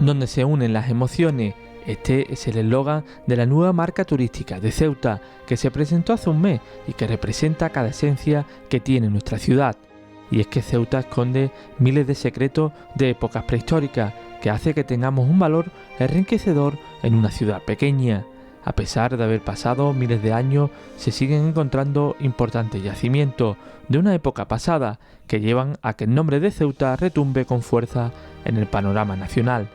donde se unen las emociones. Este es el eslogan de la nueva marca turística de Ceuta, que se presentó hace un mes y que representa cada esencia que tiene nuestra ciudad. Y es que Ceuta esconde miles de secretos de épocas prehistóricas, que hace que tengamos un valor enriquecedor en una ciudad pequeña. A pesar de haber pasado miles de años, se siguen encontrando importantes yacimientos de una época pasada que llevan a que el nombre de Ceuta retumbe con fuerza en el panorama nacional.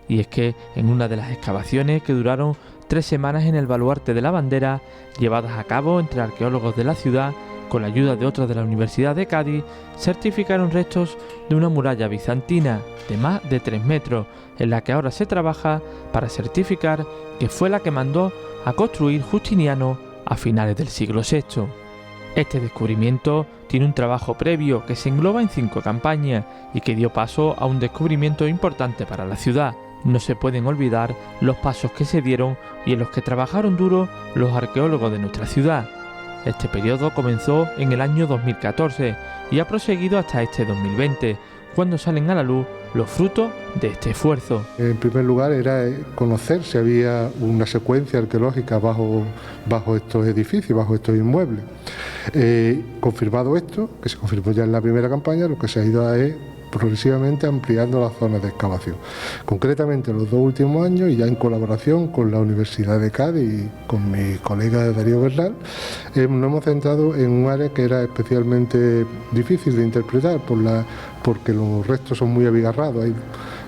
Y es que en una de las excavaciones que duraron 3 semanas en el baluarte de la bandera, llevadas a cabo entre arqueólogos de la ciudad, con la ayuda de otros de la Universidad de Cádiz, certificaron restos de una muralla bizantina de más de 3 metros, en la que ahora se trabaja para certificar que fue la que mandó a construir Justiniano a finales del siglo VI. Este descubrimiento tiene un trabajo previo que se engloba en 5 campañas y que dio paso a un descubrimiento importante para la ciudad. No se pueden olvidar los pasos que se dieron y en los que trabajaron duro los arqueólogos de nuestra ciudad. Este periodo comenzó en el año 2014 y ha proseguido hasta este 2020, cuando salen a la luz los frutos de este esfuerzo. En primer lugar era conocer si había una secuencia arqueológica bajo estos edificios, bajo estos inmuebles. Confirmado esto, que se confirmó ya en la primera campaña, lo que se ha ido es progresivamente ampliando las zonas de excavación. Concretamente en los 2 últimos años, y ya en colaboración con la Universidad de Cádiz y con mi colega Darío Bernal, nos hemos centrado en un área que era especialmente difícil de interpretar porque los restos son muy abigarrados, hay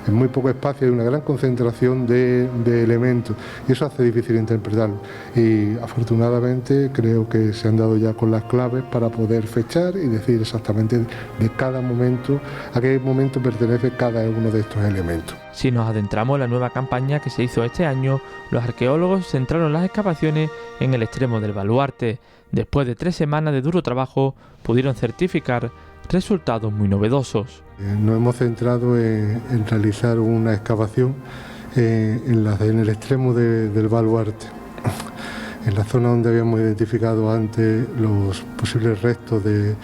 en muy poco espacio hay una gran concentración de elementos y eso hace difícil interpretarlo. Y afortunadamente creo que se han dado ya con las claves para poder fechar y decir exactamente de cada momento, a qué momento pertenece cada uno de estos elementos. Si nos adentramos en la nueva campaña que se hizo este año, los arqueólogos centraron las excavaciones en el extremo del baluarte. Después de 3 semanas de duro trabajo, pudieron certificar resultados muy novedosos. Nos hemos centrado en realizar una excavación en el extremo del baluarte, en la zona donde habíamos identificado antes los posibles restos de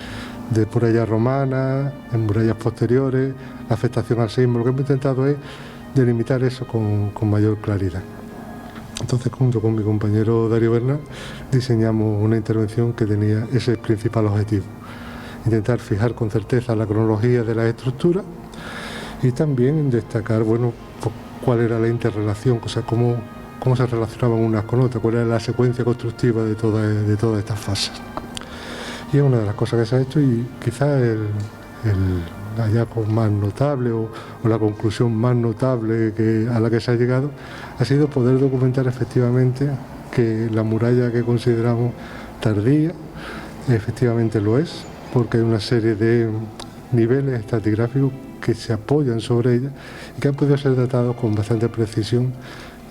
murallas romanas, en murallas posteriores, la afectación al sismo. Lo que hemos intentado es delimitar eso con mayor claridad. Entonces, junto con mi compañero Darío Bernal, diseñamos una intervención que tenía ese principal objetivo: intentar fijar con certeza la cronología de la estructura y también destacar, bueno, pues, cuál era la interrelación, o sea, cómo se relacionaban unas con otras, cuál era la secuencia constructiva de todas estas fases. Y es una de las cosas que se ha hecho, y quizás el hallazgo más notable o la conclusión más notable a la que se ha llegado ha sido poder documentar efectivamente que la muralla que consideramos tardía efectivamente lo es, porque hay una serie de niveles estratigráficos que se apoyan sobre ella y que han podido ser datados con bastante precisión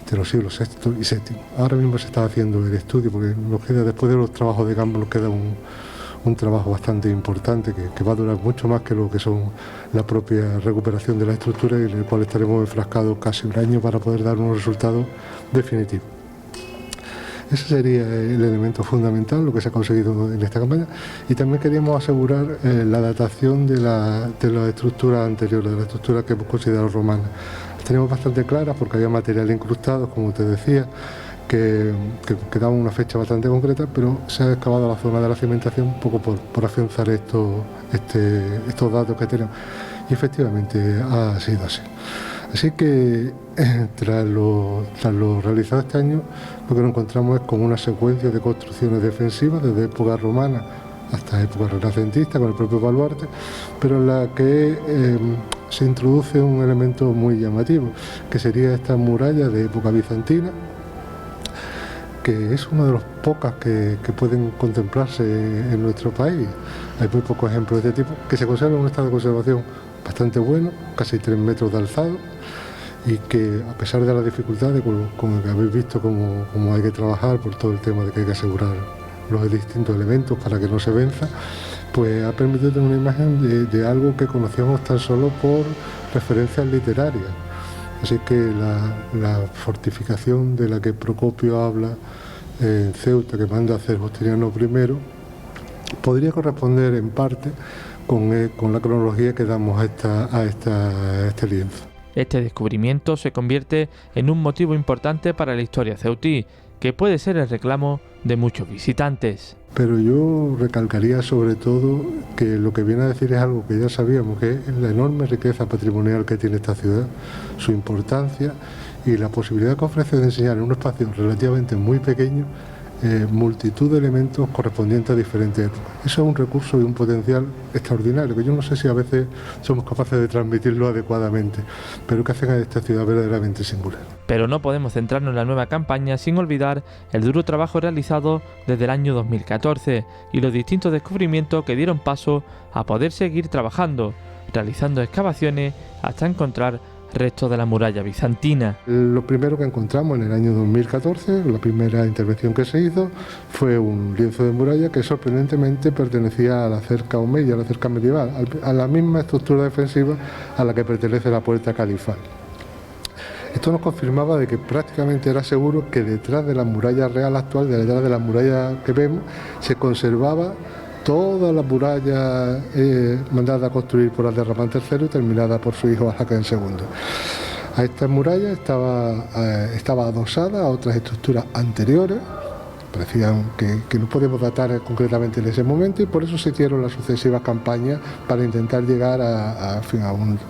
de los siglos VI y VII. Ahora mismo se está haciendo el estudio, porque nos queda, después de los trabajos de campo, nos queda un trabajo bastante importante que va a durar mucho más que lo que son la propia recuperación de la estructura, y en el cual estaremos enfrascados casi 1 año para poder dar unos resultados definitivos. Ese sería el elemento fundamental, lo que se ha conseguido en esta campaña, y también queríamos asegurar la datación de la estructura anterior, de la estructura que hemos considerado romana. Las tenemos bastante claras porque había material incrustado, como te decía, que daban una fecha bastante concreta, pero se ha excavado la zona de la cimentación un poco por afianzar estos datos que tenemos, y efectivamente ha sido así. Así que tras lo realizado este año, lo que nos encontramos es con una secuencia de construcciones defensivas desde época romana hasta época renacentista, con el propio baluarte, pero en la que se introduce un elemento muy llamativo, que sería esta muralla de época bizantina, que es una de las pocas que pueden contemplarse en nuestro país. Hay muy pocos ejemplos de este tipo, que se conserva en un estado de conservación bastante bueno, casi 3 metros de alzado, y que, a pesar de las dificultades con el que habéis visto cómo hay que trabajar por todo el tema de que hay que asegurar los distintos elementos para que no se venza, pues ha permitido tener una imagen de algo que conocíamos tan solo por referencias literarias. Así que la fortificación de la que Procopio habla en Ceuta, que manda a hacer Justiniano I, podría corresponder en parte con la cronología que damos a este lienzo. Este descubrimiento se convierte en un motivo importante para la historia ceutí, que puede ser el reclamo de muchos visitantes. Pero yo recalcaría sobre todo que lo que viene a decir es algo que ya sabíamos, que es la enorme riqueza patrimonial que tiene esta ciudad, su importancia y la posibilidad que ofrece de enseñar en un espacio relativamente muy pequeño multitud de elementos correspondientes a diferentes épocas. Eso es un recurso y un potencial extraordinario, que yo no sé si a veces somos capaces de transmitirlo adecuadamente, pero que hacen a esta ciudad verdaderamente singular. Pero no podemos centrarnos en la nueva campaña sin olvidar el duro trabajo realizado desde el año 2014 y los distintos descubrimientos que dieron paso a poder seguir trabajando, realizando excavaciones hasta encontrar restos de la muralla bizantina. Lo primero que encontramos en el año 2014, la primera intervención que se hizo, fue un lienzo de muralla que sorprendentemente pertenecía a la cerca omeya, a la cerca medieval, a la misma estructura defensiva a la que pertenece la puerta califal. Esto nos confirmaba de que prácticamente era seguro que detrás de la muralla real actual, detrás de la muralla que vemos, se conservaba toda la muralla mandada a construir por Abderramán III y terminada por su hijo Alhaken II. A esta muralla estaba adosada a otras estructuras anteriores, parecían que no podemos datar concretamente en ese momento, y por eso se hicieron las sucesivas campañas para intentar llegar a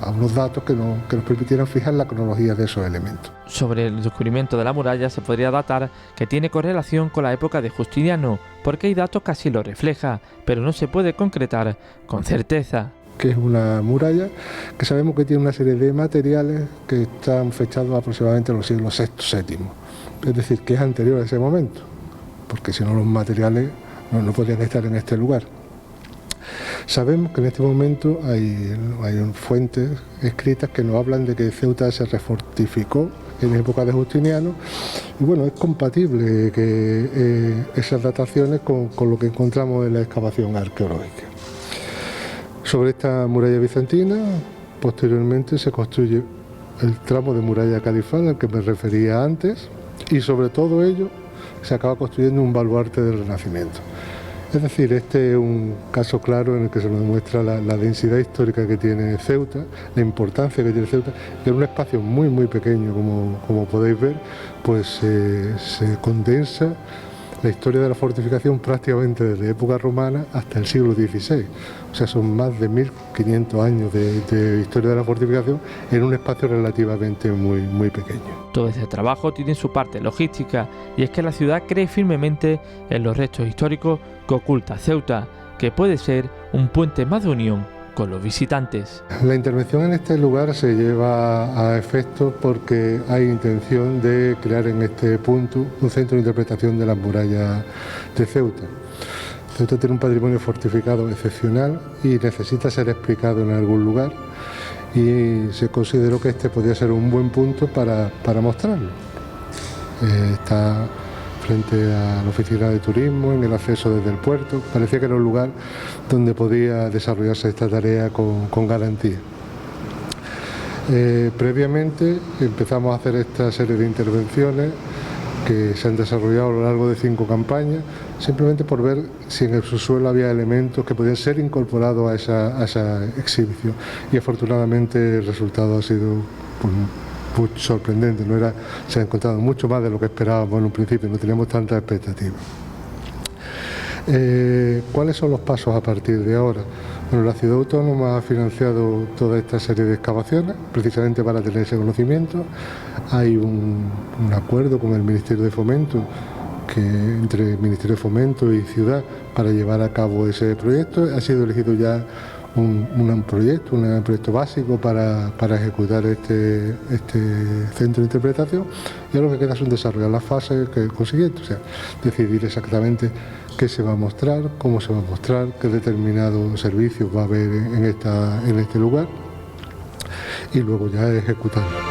unos datos que nos permitieran fijar la cronología de esos elementos. Sobre el descubrimiento de la muralla se podría datar que tiene correlación con la época de Justiniano, porque hay datos que así lo refleja, pero no se puede concretar con certeza. Que es una muralla que sabemos que tiene una serie de materiales que están fechados aproximadamente en los siglos VI, VII, es decir, que es anterior a ese momento, porque si no los materiales no podrían estar en este lugar. Sabemos que en este momento hay fuentes escritas que nos hablan de que Ceuta se refortificó en época de Justiniano, y bueno, es compatible que esas dataciones con lo que encontramos en la excavación arqueológica. Sobre esta muralla bizantina, posteriormente se construye el tramo de muralla califal al que me refería antes, y sobre todo ello se acaba construyendo un baluarte del Renacimiento. Es decir, este es un caso claro en el que se nos demuestra la densidad histórica que tiene Ceuta, la importancia que tiene Ceuta, que en un espacio muy muy pequeño, como podéis ver, pues se condensa la historia de la fortificación prácticamente desde época romana hasta el siglo XVI. O sea, son más de 1500 años de historia de la fortificación en un espacio relativamente muy, muy pequeño. Todo ese trabajo tiene su parte logística, y es que la ciudad cree firmemente en los restos históricos que oculta Ceuta, que puede ser un puente más de unión con los visitantes. La intervención en este lugar se lleva a efecto porque hay intención de crear en este punto un centro de interpretación de las murallas de Ceuta. Ceuta tiene un patrimonio fortificado excepcional y necesita ser explicado en algún lugar, y se consideró que este podía ser un buen punto para mostrarlo. Está frente a la oficina de turismo, en el acceso desde el puerto. Parecía que era un lugar donde podía desarrollarse esta tarea con garantía. Previamente empezamos a hacer esta serie de intervenciones que se han desarrollado a lo largo de 5 campañas, simplemente por ver si en el subsuelo había elementos que podían ser incorporados a esa exhibición, y afortunadamente el resultado ha sido muy sorprendente. Se ha encontrado mucho más de lo que esperábamos en un principio, no teníamos tantas expectativas. ¿Cuáles son los pasos a partir de ahora? Bueno, la ciudad autónoma ha financiado toda esta serie de excavaciones precisamente para tener ese conocimiento. Hay un acuerdo con el Ministerio de Fomento, entre el Ministerio de Fomento y Ciudad, para llevar a cabo ese proyecto. Ha sido elegido ya un proyecto básico para ejecutar este centro de interpretación, y ahora lo que queda son desarrollar las fases consiguientes, o sea, decidir exactamente qué se va a mostrar, cómo se va a mostrar, qué determinados servicios va a haber en este lugar, y luego ya ejecutarlo.